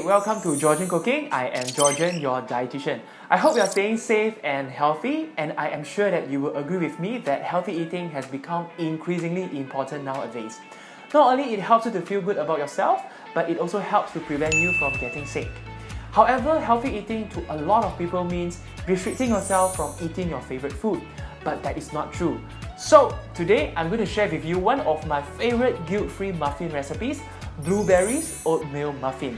welcome to Georgen Cooking. I am Georgen, your dietitian. I hope you are staying safe and healthy, and I am sure that you will agree with me that healthy eating has become increasingly important nowadays. Not only it helps you to feel good about yourself, but it also helps to prevent you from getting sick. However, healthy eating to a lot of people means restricting yourself from eating your favorite food, but that is not true. So today I'm going to share with you one of my favorite guilt-free muffin recipes, Blueberries Oatmeal Muffin.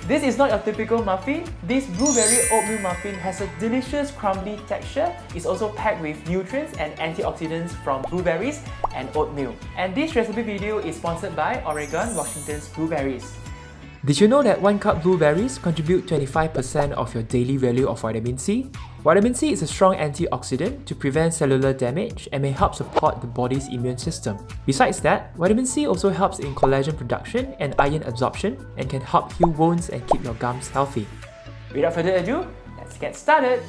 This is not your typical muffin. This blueberry oatmeal muffin has a delicious crumbly texture. It's also packed with nutrients and antioxidants from blueberries and oatmeal. And this recipe video is sponsored by Oregon, Washington's Blueberries. Did you know that 1 cup blueberries contribute 25% of your daily value of vitamin C? Vitamin C is a strong antioxidant to prevent cellular damage and may help support the body's immune system. Besides that, vitamin C also helps in collagen production and iron absorption and can help heal wounds and keep your gums healthy. Without further ado, let's get started!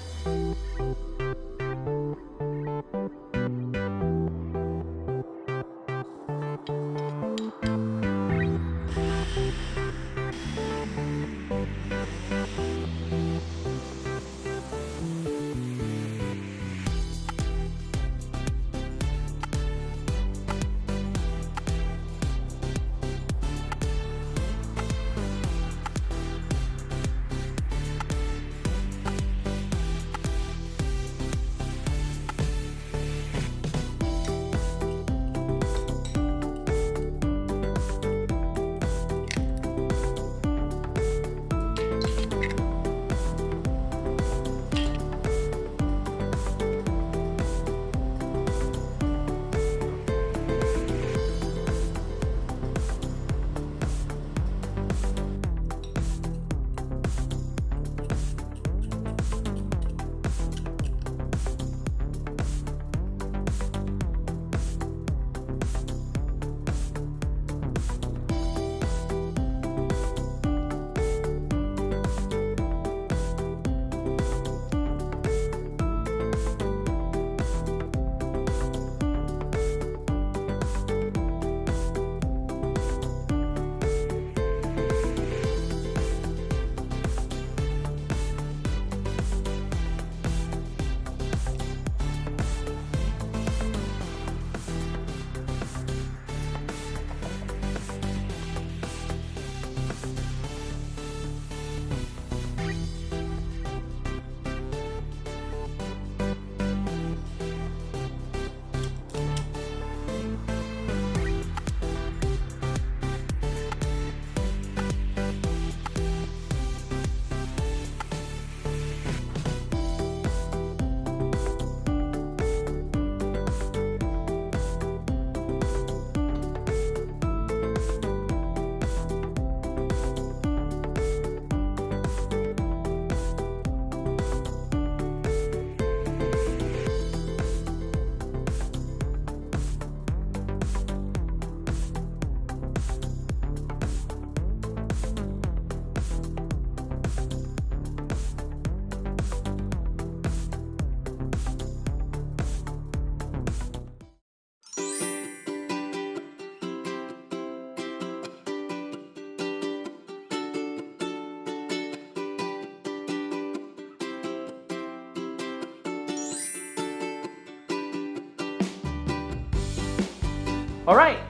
Alright,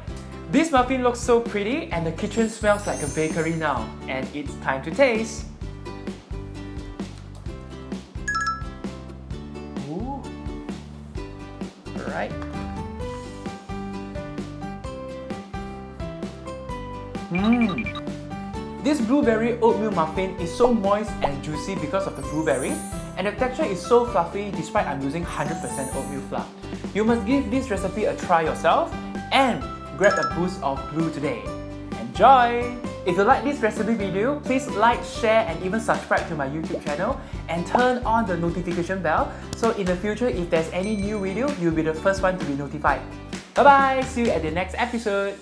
this muffin looks so pretty and the kitchen smells like a bakery now. And it's time to taste. Ooh. Alright. This blueberry oatmeal muffin is so moist and juicy because of the blueberry, and the texture is so fluffy despite I'm using 100% oatmeal flour. You must give this recipe a try yourself and grab a boost of blue today. Enjoy! If you like this recipe video, please like, share and even subscribe to my YouTube channel and turn on the notification bell so in the future if there's any new video, you'll be the first one to be notified. Bye bye! See you at the next episode!